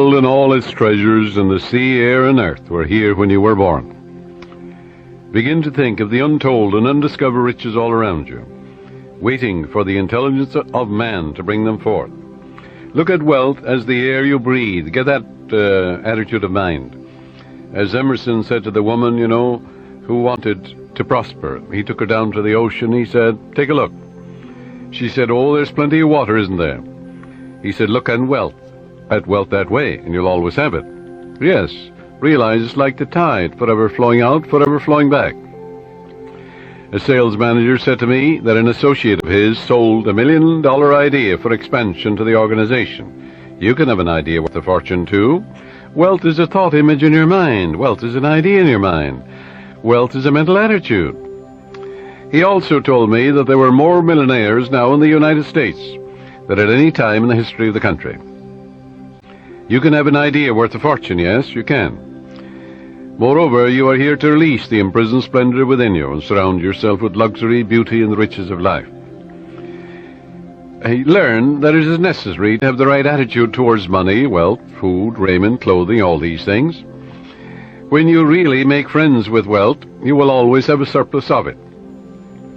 world and all its treasures, and the sea, air, and earth were here when you were born. Begin to think of the untold and undiscovered riches all around you, waiting for the intelligence of man to bring them forth. Look at wealth as the air you breathe. Get that attitude of mind. As Emerson said to the woman, who wanted to prosper, he took her down to the ocean. He said, "Take a look." She said, "Oh, there's plenty of water, isn't there?" He said, "Look at wealth that way, and you'll always have it." Yes, realize it's like the tide, forever flowing out, forever flowing back. A sales manager said to me that an associate of his sold $1 million idea for expansion to the organization. You can have an idea worth a fortune too. Wealth is a thought image in your mind. Wealth is an idea in your mind. Wealth is a mental attitude. He also told me that there were more millionaires now in the United States than at any time in the history of the country. You can have an idea worth a fortune, yes, you can. Moreover, you are here to release the imprisoned splendor within you and surround yourself with luxury, beauty, and the riches of life. Learn that it is necessary to have the right attitude towards money, wealth, food, raiment, clothing, all these things. When you really make friends with wealth, you will always have a surplus of it.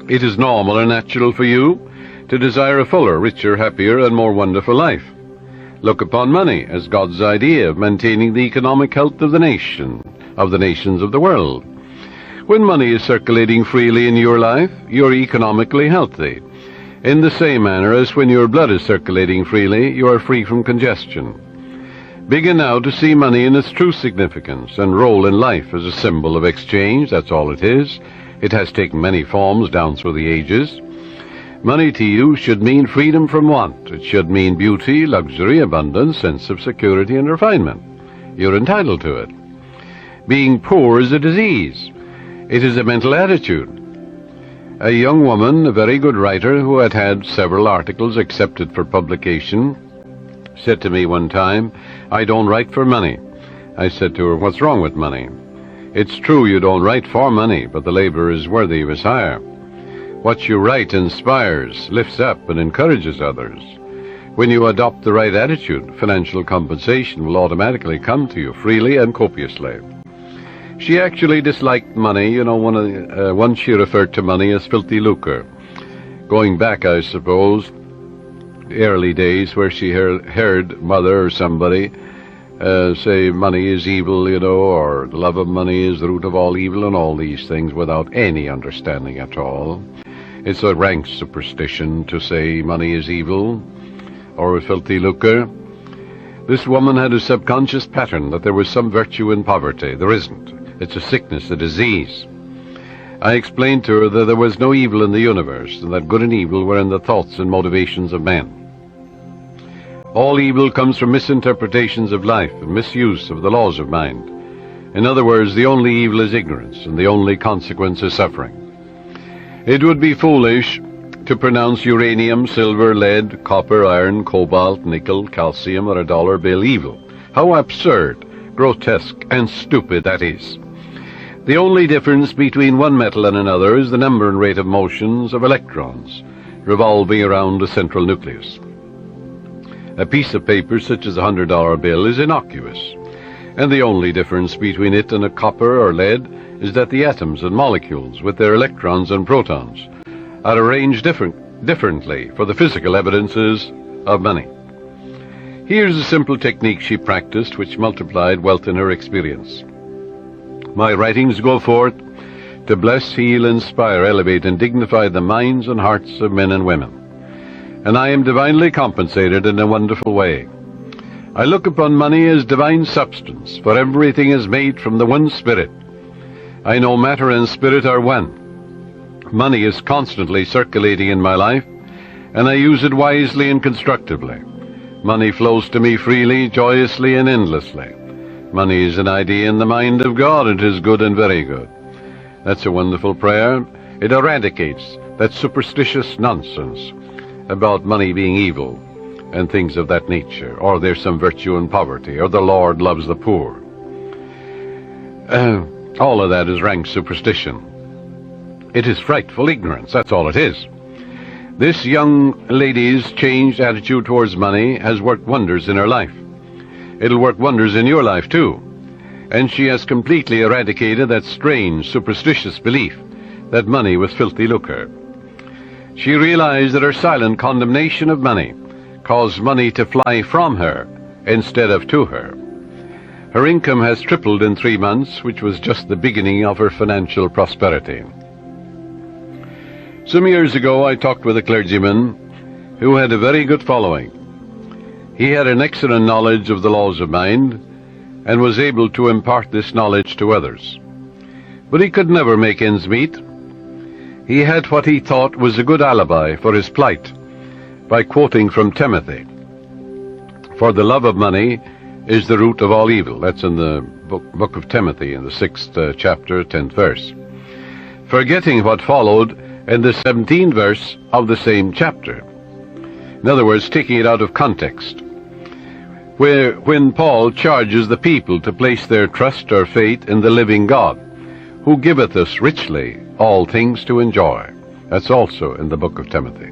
It is normal and natural for you to desire a fuller, richer, happier, and more wonderful life. Look upon money as God's idea of maintaining the economic health of the nations of the world. When money is circulating freely in your life, you're economically healthy. In the same manner as when your blood is circulating freely, you are free from congestion. Begin now to see money in its true significance and role in life as a symbol of exchange. That's all it is. It has taken many forms down through the ages. Money to you should mean freedom from want. It should mean beauty, luxury, abundance, sense of security, and refinement. You're entitled to it. Being poor is a disease. It is a mental attitude. A young woman, a very good writer, who had had several articles accepted for publication, said to me one time, "I don't write for money." I said to her, "What's wrong with money?" "It's true you don't write for money, but the labor is worthy of his hire. What you write inspires, lifts up, and encourages others. When you adopt the right attitude, financial compensation will automatically come to you freely and copiously." She actually disliked money. Once she referred to money as filthy lucre. Going back, I suppose, the early days where she heard mother or somebody say money is evil, or the love of money is the root of all evil, and all these things without any understanding at all. It's a rank superstition to say money is evil or a filthy lucre. This woman had a subconscious pattern that there was some virtue in poverty. There isn't. It's a sickness, a disease. I explained to her that there was no evil in the universe, and that good and evil were in the thoughts and motivations of men. All evil comes from misinterpretations of life and misuse of the laws of mind. In other words, the only evil is ignorance, and the only consequence is suffering. It would be foolish to pronounce uranium, silver, lead, copper, iron, cobalt, nickel, calcium, or a dollar bill evil. How absurd, grotesque, and stupid that is. The only difference between one metal and another is the number and rate of motions of electrons revolving around a central nucleus. A piece of paper such as a $100 bill is innocuous, and the only difference between it and a copper or lead is that the atoms and molecules with their electrons and protons are arranged differently for the physical evidences of money. Here's a simple technique she practiced which multiplied wealth in her experience. My writings go forth to bless, heal, inspire, elevate, and dignify the minds and hearts of men and women. And I am divinely compensated in a wonderful way. I look upon money as divine substance, for everything is made from the one spirit. I know matter and spirit are one. Money is constantly circulating in my life, and I use it wisely and constructively. Money flows to me freely, joyously, and endlessly. Money is an idea in the mind of God, and it is good and very good. That's a wonderful prayer. It eradicates that superstitious nonsense about money being evil and things of that nature, or there's some virtue in poverty, or the Lord loves the poor. All of that is rank superstition. It is frightful ignorance, that's all it is. This young lady's changed attitude towards money has worked wonders in her life. It'll work wonders in your life too. And she has completely eradicated that strange, superstitious belief that money was filthy lucre. She realized that her silent condemnation of money caused money to fly from her instead of to her. Her income has tripled in 3 months, which was just the beginning of her financial prosperity. Some years ago, I talked with a clergyman who had a very good following. He had an excellent knowledge of the laws of mind and was able to impart this knowledge to others. But he could never make ends meet. He had what he thought was a good alibi for his plight by quoting from Timothy, "For the love of money is the root of all evil." That's in the book of Timothy, in the 6th chapter, 10th verse. Forgetting what followed in the 17th verse of the same chapter. In other words, taking it out of context, when Paul charges the people to place their trust or faith in the living God, who giveth us richly all things to enjoy. That's also in the book of Timothy.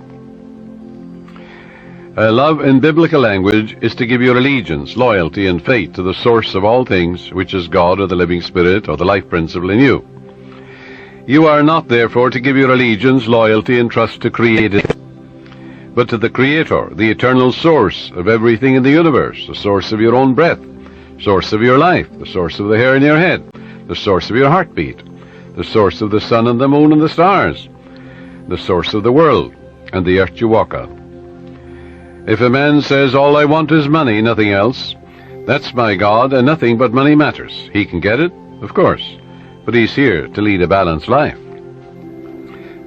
Love in biblical language is to give your allegiance, loyalty, and faith to the source of all things, which is God or the living Spirit or the life principle in you. You are not, therefore, to give your allegiance, loyalty, and trust to created, but to the Creator, the eternal source of everything in the universe, the source of your own breath, source of your life, the source of the hair in your head, the source of your heartbeat, the source of the sun and the moon and the stars, the source of the world and the earth you walk on. If a man says, "All I want is money, nothing else," that's my God, and nothing but money matters. He can get it, of course, but he's here to lead a balanced life.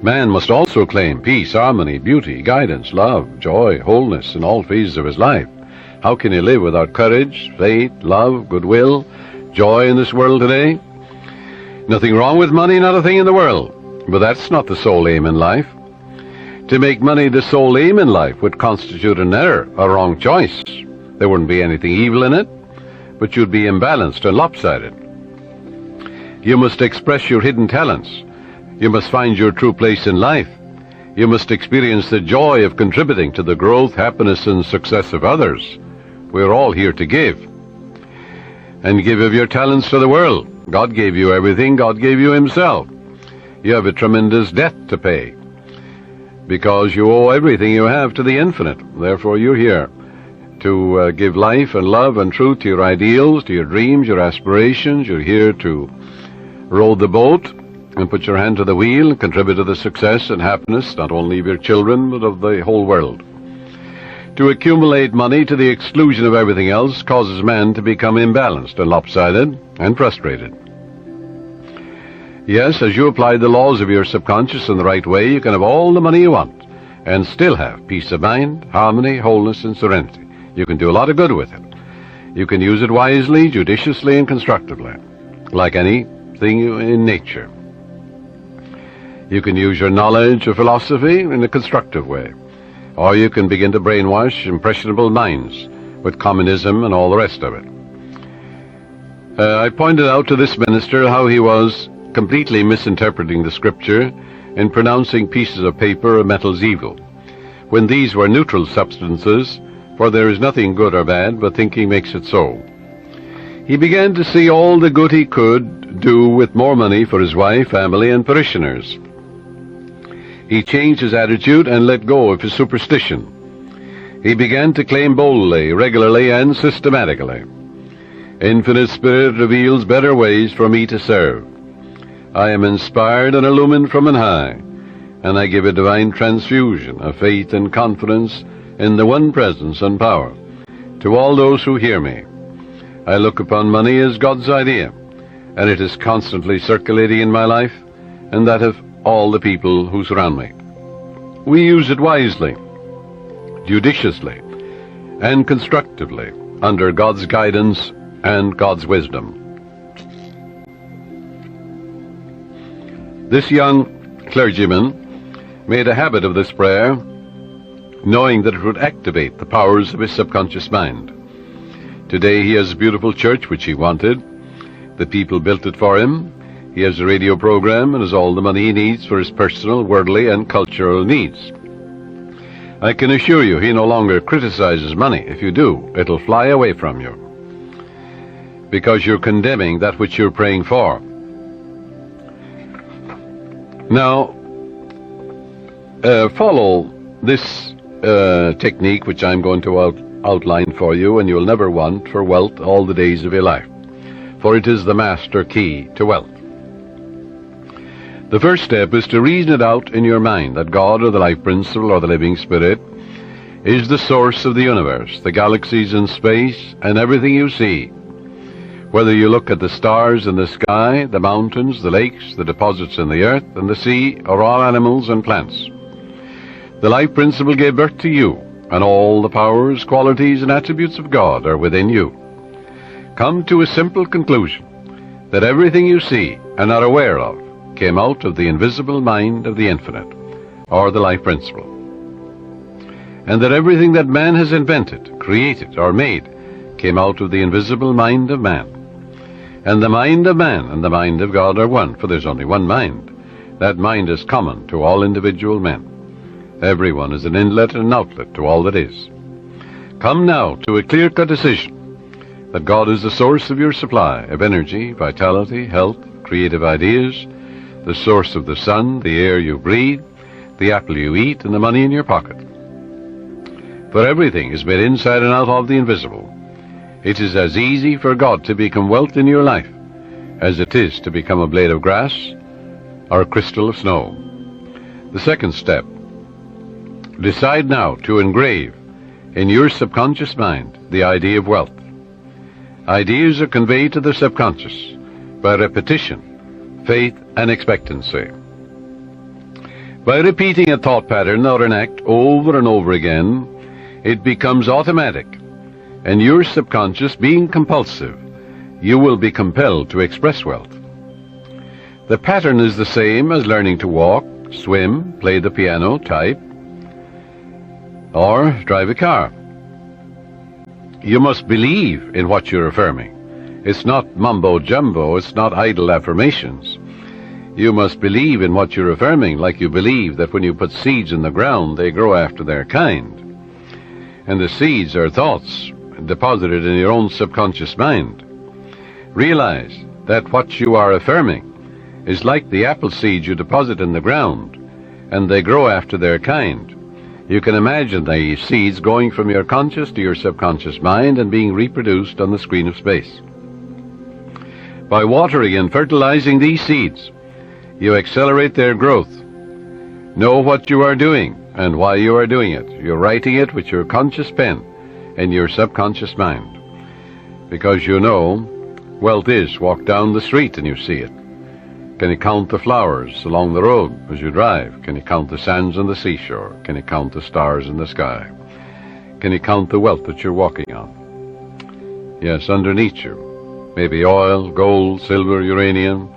Man must also claim peace, harmony, beauty, guidance, love, joy, wholeness in all phases of his life. How can he live without courage, faith, love, goodwill, joy in this world today? Nothing wrong with money, not a thing in the world, but that's not the sole aim in life. To make money the sole aim in life would constitute an error, a wrong choice. There wouldn't be anything evil in it, but you'd be imbalanced and lopsided. You must express your hidden talents. You must find your true place in life. You must experience the joy of contributing to the growth, happiness, and success of others. We're all here to give. And give of your talents to the world. God gave you everything. God gave you Himself. You have a tremendous debt to pay, because you owe everything you have to the infinite. Therefore, you're here to give life and love and truth to your ideals, to your dreams, your aspirations. You're here to row the boat and put your hand to the wheel and contribute to the success and happiness not only of your children, but of the whole world. To accumulate money to the exclusion of everything else causes man to become imbalanced and lopsided and frustrated. Yes, as you apply the laws of your subconscious in the right way, you can have all the money you want and still have peace of mind, harmony, wholeness, and serenity. You can do a lot of good with it. You can use it wisely, judiciously, and constructively, like anything in nature. You can use your knowledge or philosophy in a constructive way, or you can begin to brainwash impressionable minds with communism and all the rest of it. I pointed out to this minister how he was completely misinterpreting the Scripture in pronouncing pieces of paper or metals evil, when these were neutral substances, for there is nothing good or bad, but thinking makes it so. He began to see all the good he could do with more money for his wife, family, and parishioners. He changed his attitude and let go of his superstition. He began to claim boldly, regularly, and systematically, "Infinite Spirit reveals better ways for me to serve. I am inspired and illumined from on high, and I give a divine transfusion of faith and confidence in the one presence and power to all those who hear me. I look upon money as God's idea, and it is constantly circulating in my life and that of all the people who surround me. We use it wisely, judiciously, and constructively under God's guidance and God's wisdom." This young clergyman made a habit of this prayer, knowing that it would activate the powers of his subconscious mind. Today he has a beautiful church which he wanted. The people built it for him. He has a radio program and has all the money he needs for his personal, worldly, and cultural needs. I can assure you he no longer criticizes money. If you do, it'll fly away from you. because you're condemning that which you're praying for. Now, follow this technique which I'm going to outline for you, and you'll never want for wealth all the days of your life, for it is the master key to wealth. The first step is to reason it out in your mind that God, or the life principle, or the living spirit, is the source of the universe, the galaxies in space, and everything you see. Whether you look at the stars in the sky, the mountains, the lakes, the deposits in the earth, and the sea, or all animals and plants. The life principle gave birth to you, and all the powers, qualities, and attributes of God are within you. Come to a simple conclusion, that everything you see and are aware of came out of the invisible mind of the infinite, or the life principle. And that everything that man has invented, created, or made came out of the invisible mind of man. And the mind of man and the mind of God are one, for there's only one mind. That mind is common to all individual men. Everyone is an inlet and an outlet to all that is. Come now to a clear-cut decision that God is the source of your supply of energy, vitality, health, creative ideas, the source of the sun, the air you breathe, the apple you eat, and the money in your pocket. For everything is made inside and out of the invisible. It is as easy for God to become wealth in your life as it is to become a blade of grass or a crystal of snow. The second step, decide now to engrave in your subconscious mind the idea of wealth. Ideas are conveyed to the subconscious by repetition, faith, and expectancy. By repeating a thought pattern or an act over and over again, it becomes automatic, and your subconscious being compulsive, you will be compelled to express wealth. The pattern is the same as learning to walk, swim, play the piano, type, or drive a car. You must believe in what you're affirming. It's not mumbo-jumbo, it's not idle affirmations. You must believe in what you're affirming, like you believe that when you put seeds in the ground, they grow after their kind. And the seeds are thoughts deposited in your own subconscious mind. Realize that what you are affirming is like the apple seeds you deposit in the ground, and they grow after their kind. You can imagine the seeds going from your conscious to your subconscious mind and being reproduced on the screen of space. By watering and fertilizing these seeds, you accelerate their growth. Know what you are doing and why you are doing it. You're writing it with your conscious pen and your subconscious mind. Because you know, wealth is walk down the street and you see it. Can you count the flowers along the road as you drive? Can you count the sands on the seashore? Can you count the stars in the sky? Can you count the wealth that you're walking on? Yes, underneath you. Maybe oil, gold, silver, uranium.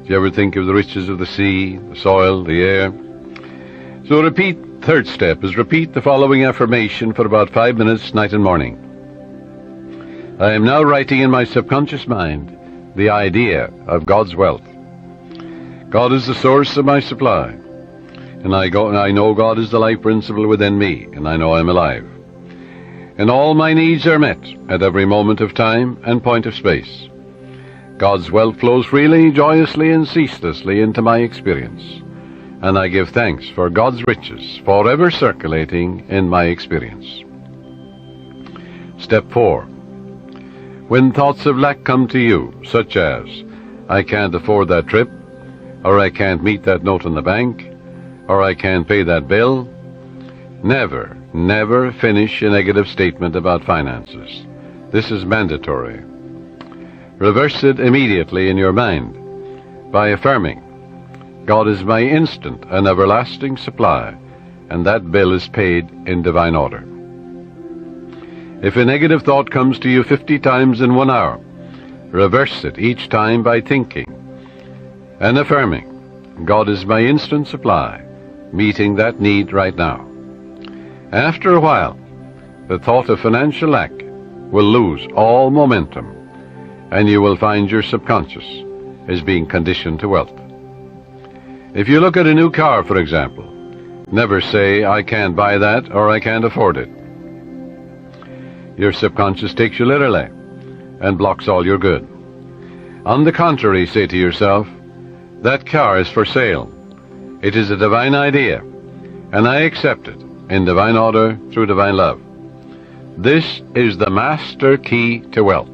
Do you ever think of the riches of the sea, the soil, the air? So third step is repeat the following affirmation for about 5 minutes, night and morning. I am now writing in my subconscious mind the idea of God's wealth. God is the source of my supply, and I know God is the life principle within me, and I know I'm alive. And all my needs are met at every moment of time and point of space. God's wealth flows freely, joyously, and ceaselessly into my experience, and I give thanks for God's riches forever circulating in my experience. Step 4. When thoughts of lack come to you, such as, I can't afford that trip, or I can't meet that note in the bank, or I can't pay that bill, never finish a negative statement about finances. This is mandatory. Reverse it immediately in your mind by affirming, God is my instant and everlasting supply, and that bill is paid in divine order. If a negative thought comes to you 50 times in 1 hour, reverse it each time by thinking and affirming, God is my instant supply, meeting that need right now. After a while, the thought of financial lack will lose all momentum, and you will find your subconscious is being conditioned to wealth. If you look at a new car, for example, never say, I can't buy that or I can't afford it. Your subconscious takes you literally, and blocks all your good. On the contrary, say to yourself, that car is for sale. It is a divine idea, and I accept it in divine order through divine love. This is the master key to wealth.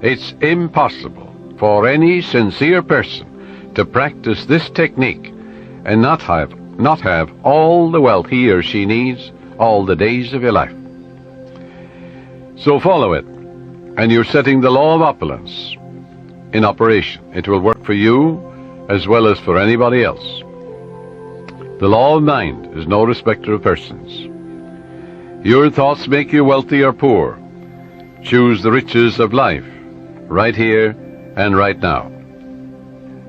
It's impossible for any sincere person to practice this technique and not have all the wealth he or she needs all the days of your life. So follow it, and you're setting the law of opulence in operation. It will work for you as well as for anybody else. The law of mind is no respecter of persons. Your thoughts make you wealthy or poor. Choose the riches of life, right here and right now.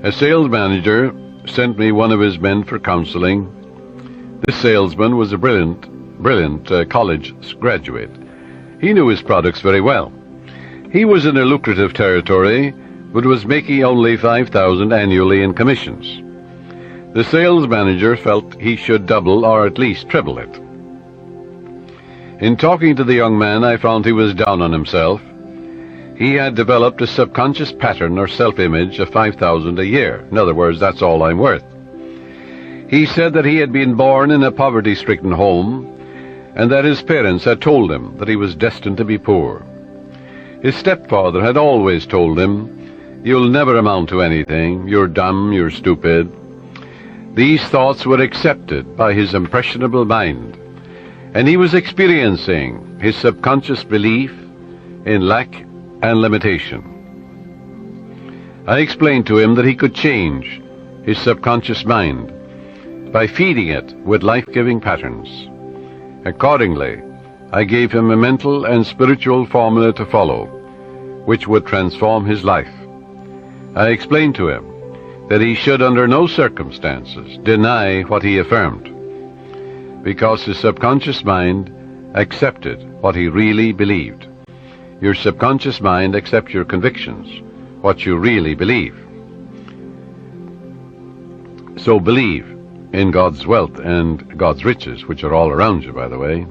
A sales manager sent me one of his men for counseling. This salesman was a brilliant college graduate. He knew his products very well. He was in a lucrative territory, but was making only $5,000 annually in commissions. The sales manager felt he should double or at least triple it. In talking to the young man, I found he was down on himself. He had developed a subconscious pattern or self-image of $5,000 a year. In other words, that's all I'm worth. He said that he had been born in a poverty-stricken home, and that his parents had told him that he was destined to be poor. His stepfather had always told him, "You'll never amount to anything. You're dumb, you're stupid." These thoughts were accepted by his impressionable mind, and he was experiencing his subconscious belief in lack and limitation. I explained to him that he could change his subconscious mind by feeding it with life-giving patterns. Accordingly, I gave him a mental and spiritual formula to follow, which would transform his life. I explained to him that he should under no circumstances deny what he affirmed, because his subconscious mind accepted what he really believed. Your subconscious mind accepts your convictions, what you really believe. So believe in God's wealth and God's riches, which are all around you, by the way.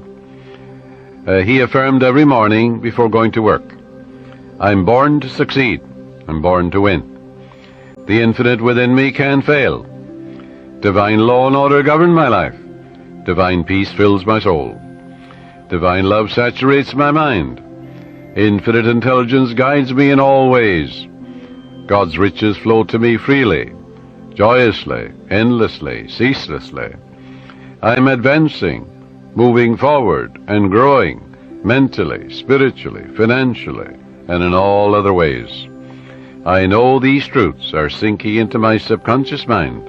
He affirmed every morning before going to work, "I'm born to succeed. I'm born to win. The infinite within me can't fail. Divine law and order govern my life. Divine peace fills my soul. Divine love saturates my mind. Infinite intelligence guides me in all ways. God's riches flow to me freely, joyously, endlessly, ceaselessly. I'm advancing, moving forward, and growing mentally, spiritually, financially, and in all other ways. I know these truths are sinking into my subconscious mind,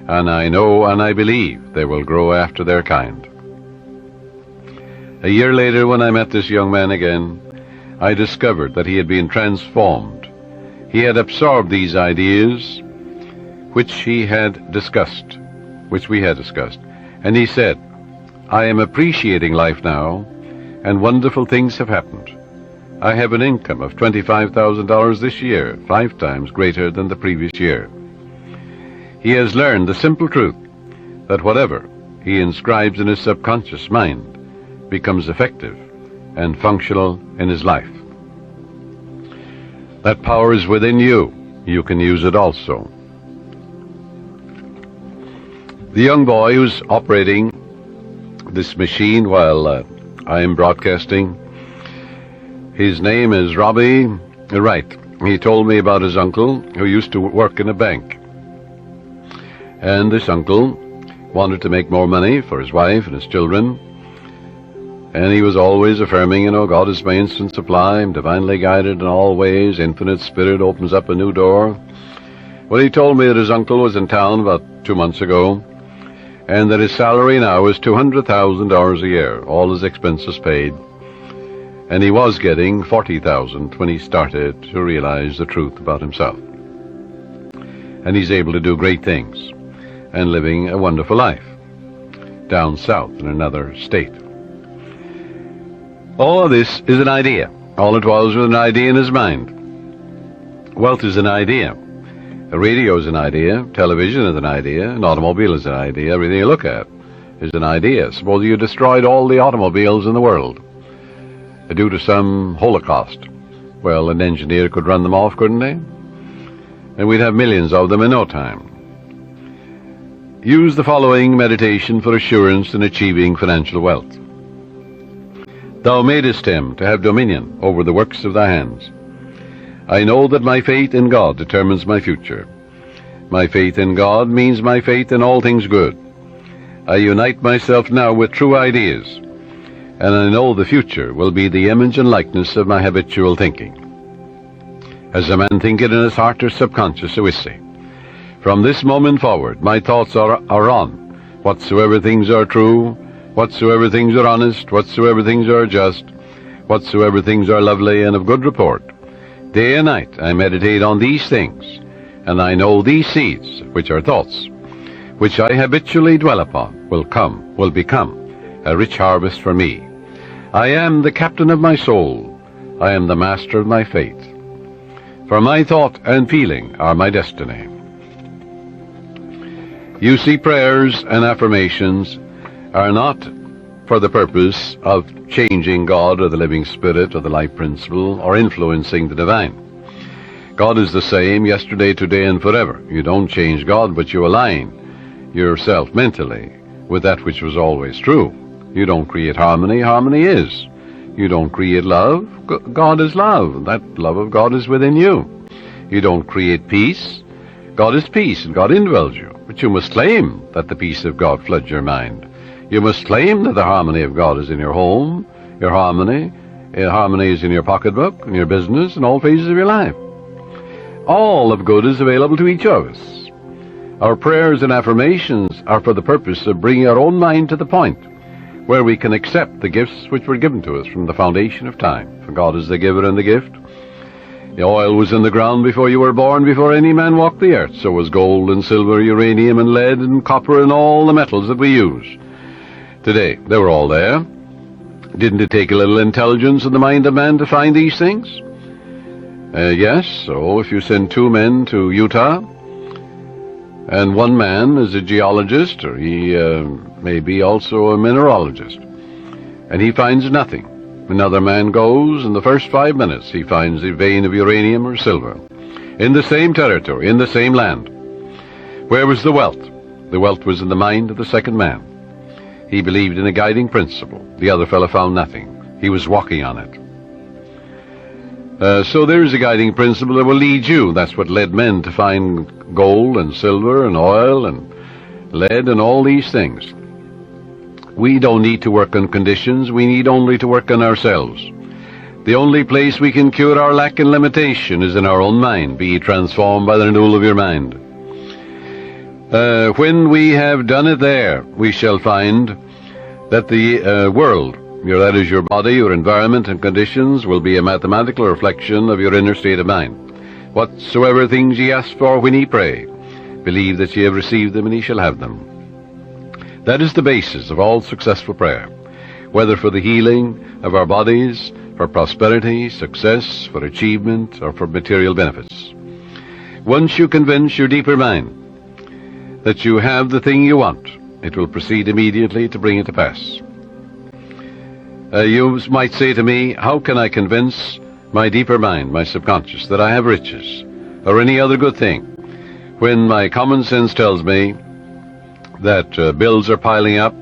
and I know and I believe they will grow after their kind." A year later, when I met this young man again, I discovered that he had been transformed. He had absorbed these ideas which we had discussed, and he said, "I am appreciating life now, and wonderful things have happened. I have an income of $25,000 this year, 5 times greater than the previous year." He has learned the simple truth that whatever he inscribes in his subconscious mind becomes effective and functional in his life. That power is within you. You can use it also. The young boy who's operating this machine while I am broadcasting, his name is Robbie Wright. He told me about his uncle who used to work in a bank. And this uncle wanted to make more money for his wife and his children. And he was always affirming, God is my instant supply, I'm divinely guided in all ways, infinite spirit opens up a new door. Well, he told me that his uncle was in town about 2 months ago, and that his salary now is $200,000 a year, all his expenses paid. And he was getting $40,000 when he started to realize the truth about himself. And he's able to do great things and living a wonderful life down south in another state. All of this is an idea. All it was an idea in his mind. Wealth is an idea. A radio is an idea. Television is an idea. An automobile is an idea. Everything you look at is an idea. Suppose you destroyed all the automobiles in the world due to some holocaust. Well, an engineer could run them off, couldn't he? And we'd have millions of them in no time. Use the following meditation for assurance in achieving financial wealth. Thou madest him to have dominion over the works of thy hands. I know that my faith in God determines my future. My faith in God means my faith in all things good. I unite myself now with true ideas, and I know the future will be the image and likeness of my habitual thinking. As a man thinketh in his heart or subconscious, so is he. From this moment forward, my thoughts are on whatsoever things are true, whatsoever things are honest, whatsoever things are just, whatsoever things are lovely and of good report. Day and night I meditate on these things, and I know these seeds, which are thoughts, which I habitually dwell upon, will become a rich harvest for me. I am the captain of my soul. I am the master of my fate. For my thought and feeling are my destiny. You see, prayers and affirmations are not for the purpose of changing God or the living spirit or the life principle or influencing the divine. God is the same yesterday, today, and forever. You don't change God, but you align yourself mentally with that which was always true. You don't create harmony. Harmony is. You don't create love. God is love. That love of God is within you. You don't create peace. God is peace, and God indwells you. But you must claim that the peace of God floods your mind. You must claim that the harmony of God is in your home, your harmony is in your pocketbook, in your business, in all phases of your life. All of good is available to each of us. Our prayers and affirmations are for the purpose of bringing our own mind to the point where we can accept the gifts which were given to us from the foundation of time. For God is the giver and the gift. The oil was in the ground before you were born, before any man walked the earth. So was gold and silver, uranium and lead and copper and all the metals that we use today. They were all there. Didn't it take a little intelligence in the mind of man to find these things? Yes, so if you send 2 men to Utah, and one man is a geologist, or he may be also a mineralogist, and he finds nothing. Another man goes, in the first 5 minutes he finds a vein of uranium or silver, in the same territory, in the same land. Where was the wealth? The wealth was in the mind of the second man. He believed in a guiding principle. The other fellow found nothing. He was walking on it. So there is a guiding principle that will lead you. That's what led men to find gold and silver and oil and lead and all these things. We don't need to work on conditions. We need only to work on ourselves. The only place we can cure our lack and limitation is in our own mind. Be ye transformed by the renewal of your mind. When we have done it there, we shall find that the world, that is your body, your environment and conditions, will be a mathematical reflection of your inner state of mind. Whatsoever things ye ask for when ye pray, believe that ye have received them, and ye shall have them. That is the basis of all successful prayer, whether for the healing of our bodies, for prosperity, success, for achievement, or for material benefits. Once you convince your deeper mind that you have the thing you want, it will proceed immediately to bring it to pass. You might say to me, how can I convince my deeper mind, my subconscious, that I have riches, or any other good thing, when my common sense tells me that bills are piling up,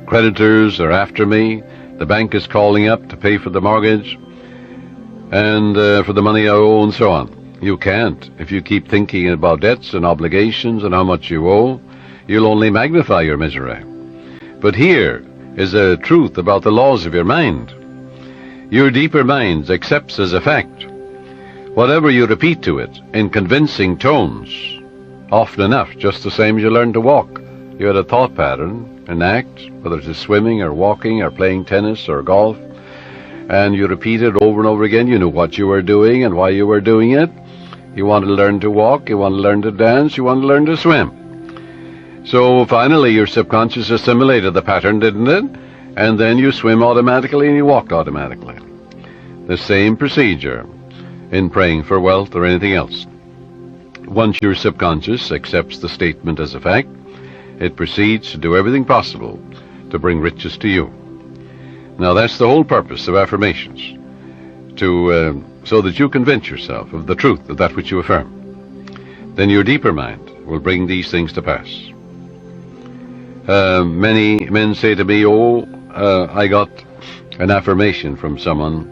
creditors are after me, the bank is calling up to pay for the mortgage, and for the money I owe, and so on. You can't. If you keep thinking about debts and obligations and how much you owe, you'll only magnify your misery. But here is a truth about the laws of your mind. Your deeper mind accepts as a fact whatever you repeat to it in convincing tones, often enough, just the same as you learn to walk. You had a thought pattern, an act, whether it is swimming or walking or playing tennis or golf, and you repeat it over and over again. You knew what you were doing and why you were doing it. You wanted to learn to walk, you wanted to learn to dance, you wanted to learn to swim. So finally your subconscious assimilated the pattern, didn't it? And then you swim automatically and you walk automatically. The same procedure in praying for wealth or anything else. Once your subconscious accepts the statement as a fact, it proceeds to do everything possible to bring riches to you. Now that's the whole purpose of affirmations, to so that you convince yourself of the truth of that which you affirm. Then your deeper mind will bring these things to pass. Many men say to me, I got an affirmation from someone,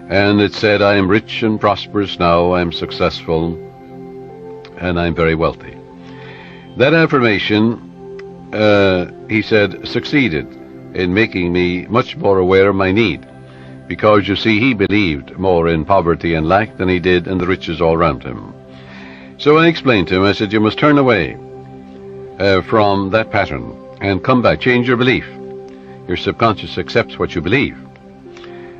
and it said, I am rich and prosperous now, I am successful, and I'm very wealthy. That affirmation, he said, succeeded in making me much more aware of my need, because, you see, he believed more in poverty and lack than he did in the riches all around him. So I explained to him, I said, you must turn away from that pattern and come back, change your belief. Your subconscious accepts what you believe.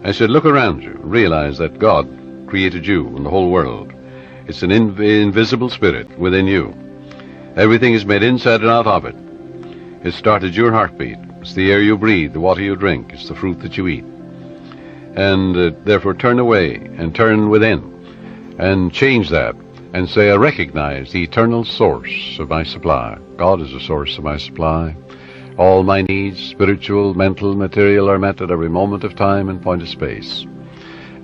I said, look around you, realize that God created you and the whole world. It's an invisible spirit within you. Everything is made inside and out of it. It started your heartbeat. It's the air you breathe, the water you drink, it's the fruit that you eat. And therefore turn away and turn within and change that and say, I recognize the eternal source of my supply. God is the source of my supply. All my needs, spiritual, mental, material, are met at every moment of time and point of space.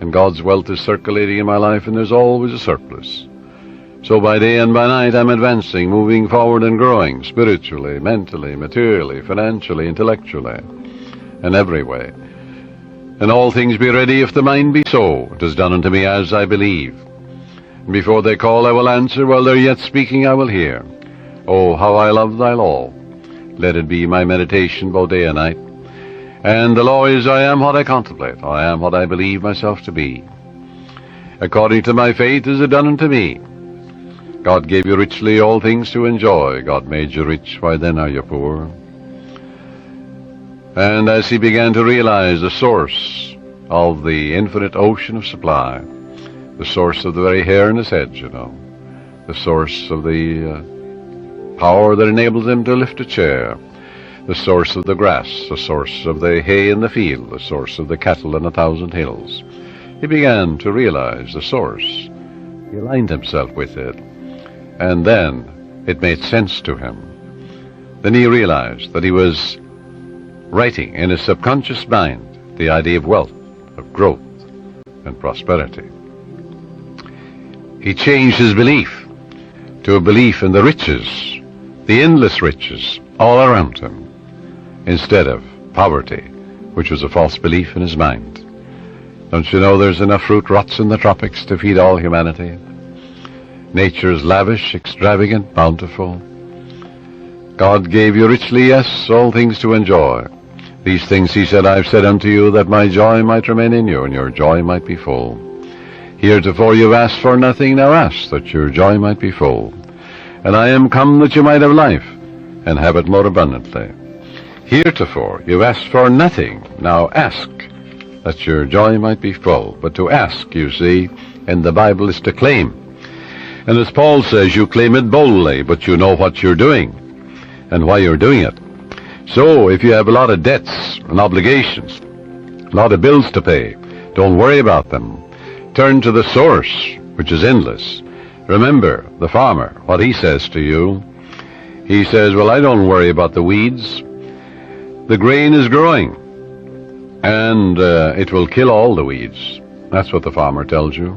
And God's wealth is circulating in my life, and there's always a surplus. So by day and by night I'm advancing, moving forward and growing, spiritually, mentally, materially, financially, intellectually, and every way. And all things be ready if the mind be so. It is done unto me as I believe. And before they call I will answer, while they're yet speaking I will hear. Oh, how I love thy law. Let it be my meditation both day and night. And the law is, I am what I contemplate. I am what I believe myself to be. According to my faith is it done unto me. God gave you richly all things to enjoy. God made you rich, why then are you poor? And as he began to realize the source of the infinite ocean of supply, the source of the very hair in his head, you know, the source of the power that enables him to lift a chair, the source of the grass, the source of the hay in the field, the source of the cattle in 1,000 hills. He began to realize the source. He aligned himself with it, and then it made sense to him. Then he realized that he was writing in his subconscious mind the idea of wealth, of growth, and prosperity. He changed his belief to a belief in the riches, the endless riches all around him, instead of poverty, which was a false belief in his mind. Don't you know there's enough fruit rots in the tropics to feed all humanity? Nature is lavish, extravagant, bountiful. God gave you richly, yes, all things to enjoy. These things, he said, I've said unto you, that my joy might remain in you, and your joy might be full. Heretofore you've asked for nothing, now ask that your joy might be full. And I am come that you might have life, and have it more abundantly. Heretofore you've asked for nothing, now ask that your joy might be full. But to ask, you see, in the Bible is to claim. And as Paul says, you claim it boldly, but you know what you're doing, and why you're doing it. So if you have a lot of debts and obligations, a lot of bills to pay, don't worry about them. Turn to the source, which is endless. Remember the farmer, what he says to you. He says, well, I don't worry about the weeds. The grain is growing, and it will kill all the weeds. That's what the farmer tells you.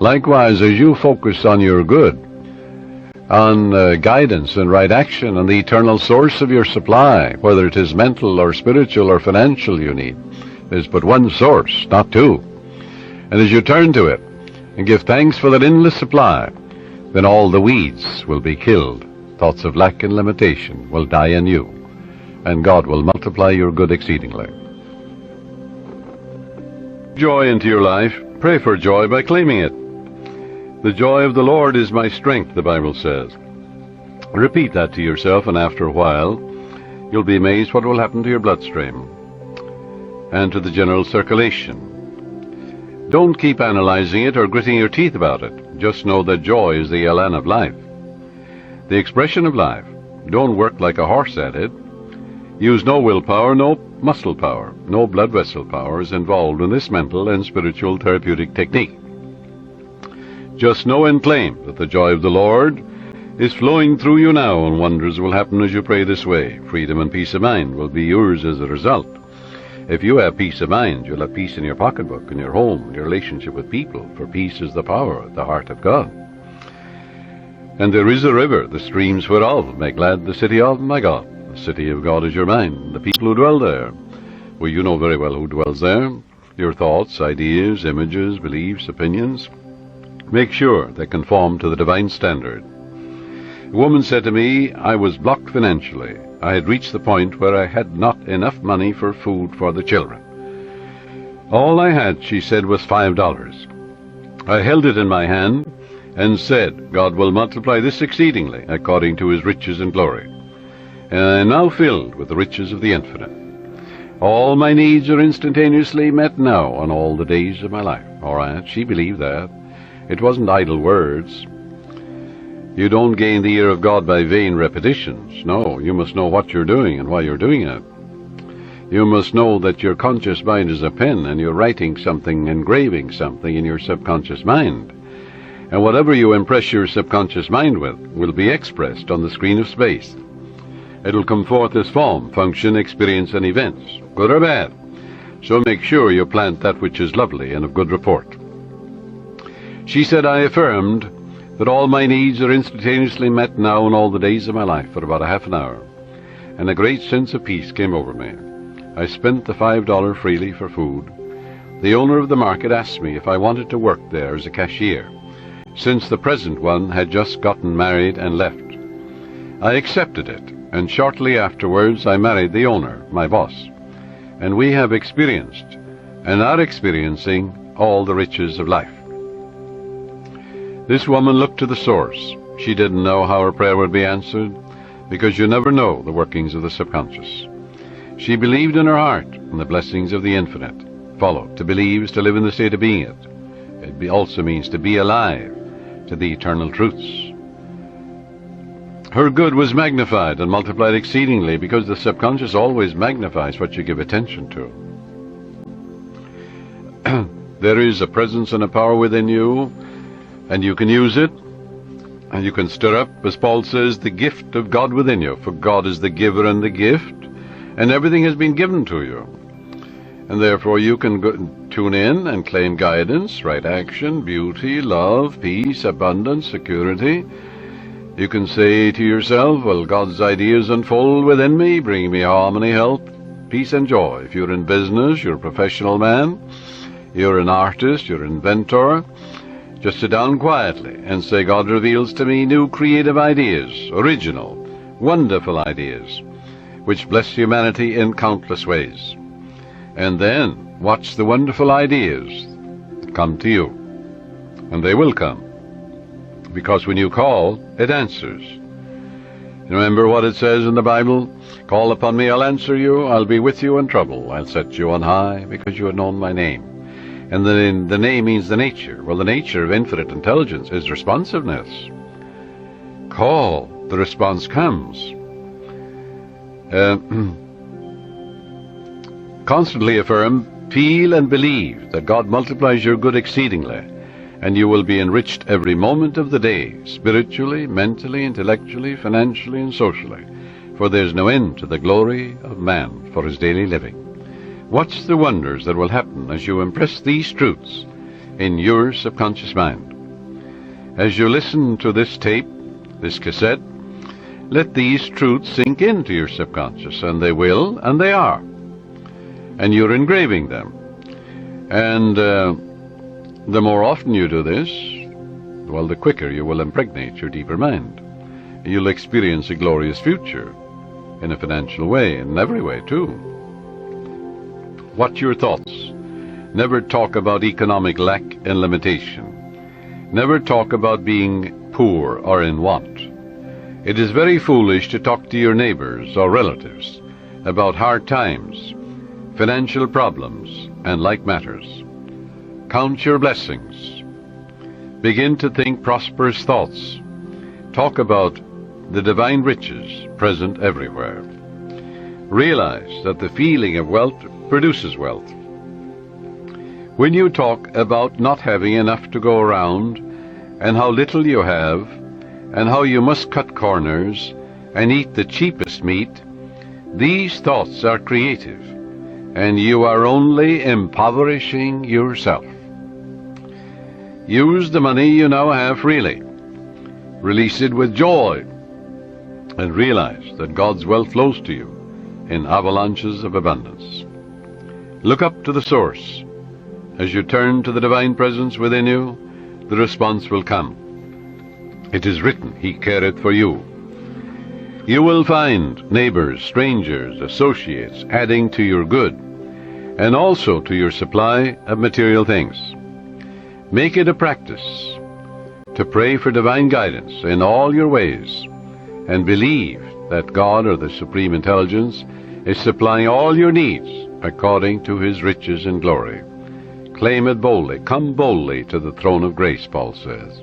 Likewise, as you focus on your good, on guidance and right action, and the eternal source of your supply, whether it is mental or spiritual or financial you need, there's but one source, not two. And as you turn to it and give thanks for that endless supply, then all the weeds will be killed. Thoughts of lack and limitation will die in you, and God will multiply your good exceedingly. Joy into your life. Pray for joy by claiming it. The joy of the Lord is my strength, the Bible says. Repeat that to yourself, and after a while, you'll be amazed what will happen to your bloodstream and to the general circulation. Don't keep analyzing it or gritting your teeth about it. Just know that joy is the elan of life, the expression of life. Don't work like a horse at it. Use no willpower, no muscle power, no blood vessel power is involved in this mental and spiritual therapeutic technique. Just know and claim that the joy of the Lord is flowing through you now, and wonders will happen as you pray this way. Freedom and peace of mind will be yours as a result. If you have peace of mind, you'll have peace in your pocketbook, in your home, in your relationship with people, for peace is the power at the heart of God. And there is a river, the streams whereof make glad the city of my God. The city of God is your mind, the people who dwell there. Well, you know very well who dwells there. Your thoughts, ideas, images, beliefs, opinions. Make sure they conform to the divine standard. A woman said to me, I was blocked financially. I had reached the point where I had not enough money for food for the children. All I had, she said, was $5. I held it in my hand and said, God will multiply this exceedingly according to his riches and glory. And I am now filled with the riches of the infinite. All my needs are instantaneously met now on all the days of my life. All right, she believed that. It wasn't idle words. You don't gain the ear of God by vain repetitions. No, you must know what you're doing and why you're doing it. You must know that your conscious mind is a pen and you're writing something, engraving something in your subconscious mind. And whatever you impress your subconscious mind with will be expressed on the screen of space. It'll come forth as form, function, experience, and events, good or bad. So make sure you plant that which is lovely and of good report. She said, I affirmed that all my needs are instantaneously met now in all the days of my life for about a half an hour, and a great sense of peace came over me. I spent the $5 freely for food. The owner of the market asked me if I wanted to work there as a cashier, since the present one had just gotten married and left. I accepted it, and shortly afterwards I married the owner, my boss, and we have experienced and are experiencing all the riches of life. This woman looked to the source. She didn't know how her prayer would be answered, because you never know the workings of the subconscious. She believed in her heart in the blessings of the infinite. Follow. To believe is to live in the state of being it. It also means to be alive to the eternal truths. Her good was magnified and multiplied exceedingly, because the subconscious always magnifies what you give attention to. There is a presence and a power within you, and you can use it, and you can stir up, as Paul says, the gift of God within you. For God is the giver and the gift, and everything has been given to you. And therefore you can tune in and claim guidance, right action, beauty, love, peace, abundance, security. You can say to yourself, well, God's ideas unfold within me, bringing me harmony, health, peace, and joy. If you're in business, you're a professional man, you're an artist, you're an inventor, just sit down quietly and say, God reveals to me new creative ideas, original, wonderful ideas, which bless humanity in countless ways. And then watch the wonderful ideas come to you. And they will come. Because when you call, it answers. Remember what it says in the Bible? Call upon me, I'll answer you. I'll be with you in trouble. I'll set you on high because you have known my name. And the name means the nature. Well, the nature of infinite intelligence is responsiveness. Call, the response comes. Constantly affirm, feel and believe that God multiplies your good exceedingly, and you will be enriched every moment of the day, spiritually, mentally, intellectually, financially, and socially, for there's no end to the glory of man for his daily living. Watch the wonders that will happen as you impress these truths in your subconscious mind. As you listen to this tape, this cassette, let these truths sink into your subconscious, and they will, and they are. And you're engraving them. And the more often you do this, well, the quicker you will impregnate your deeper mind. You'll experience a glorious future in a financial way, in every way, too. Watch your thoughts. Never talk about economic lack and limitation. Never talk about being poor or in want. It is very foolish to talk to your neighbors or relatives about hard times, financial problems, and like matters. Count your blessings. Begin to think prosperous thoughts. Talk about the divine riches present everywhere. Realize that the feeling of wealth produces wealth. When you talk about not having enough to go around, and how little you have, and how you must cut corners and eat the cheapest meat, these thoughts are creative, and you are only impoverishing yourself. Use the money you now have freely. Release it with joy, and realize that God's wealth flows to you in avalanches of abundance. Look up to the source. As you turn to the divine presence within you, the response will come. It is written, He careth for you. You will find neighbors, strangers, associates adding to your good, and also to your supply of material things. Make it a practice to pray for divine guidance in all your ways, and believe that God, or the Supreme Intelligence, is supplying all your needs according to His riches and glory. Claim it boldly. Come boldly to the throne of grace, Paul says.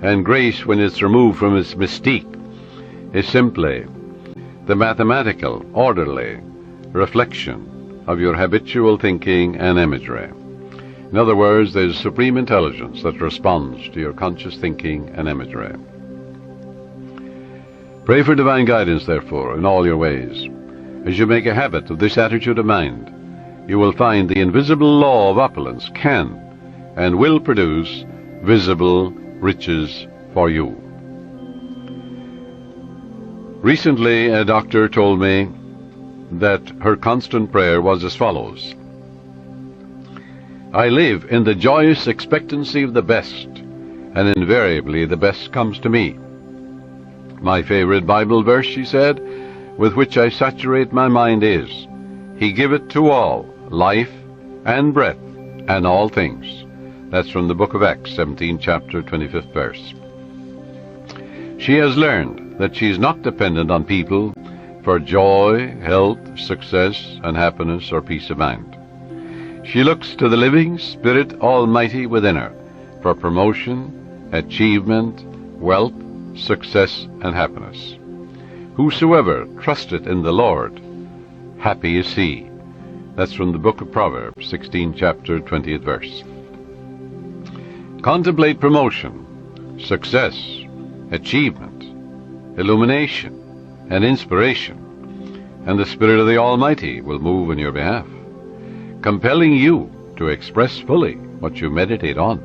And grace, when it's removed from its mystique, is simply the mathematical, orderly reflection of your habitual thinking and imagery. In other words, there's supreme intelligence that responds to your conscious thinking and imagery. Pray for divine guidance, therefore, in all your ways. As you make a habit of this attitude of mind, you will find the invisible law of opulence can and will produce visible riches for you. Recently, a doctor told me that her constant prayer was as follows: I live in the joyous expectancy of the best, and invariably the best comes to me. My favorite Bible verse, she said, with which I saturate my mind is, He giveth to all life and breath and all things. That's from the book of Acts, 17th chapter, 25th verse. She has learned that she is not dependent on people for joy, health, success, and happiness or peace of mind. She looks to the living Spirit Almighty within her for promotion, achievement, wealth, success, and happiness. Whosoever trusteth in the Lord, happy is he. That's from the book of Proverbs, 16th chapter, 20th verse. Contemplate promotion, success, achievement, illumination, and inspiration, and the Spirit of the Almighty will move in your behalf, compelling you to express fully what you meditate on.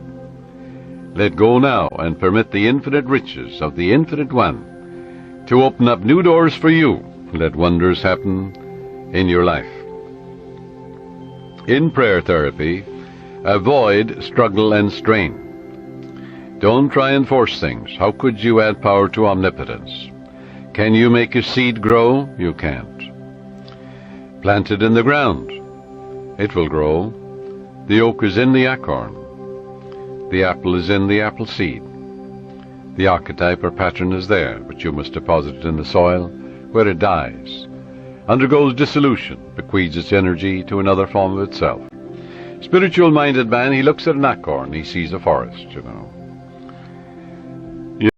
Let go now and permit the infinite riches of the Infinite One to open up new doors for you. Let wonders happen in your life. In prayer therapy, avoid struggle and strain. Don't try and force things. How could you add power to omnipotence? Can you make a seed grow? You can't. Plant it in the ground. It will grow. The oak is in the acorn. The apple is in the apple seed. The archetype or pattern is there, but you must deposit it in the soil, where it dies, undergoes dissolution, bequeaths its energy to another form of itself. Spiritual-minded man, he looks at an acorn, he sees a forest,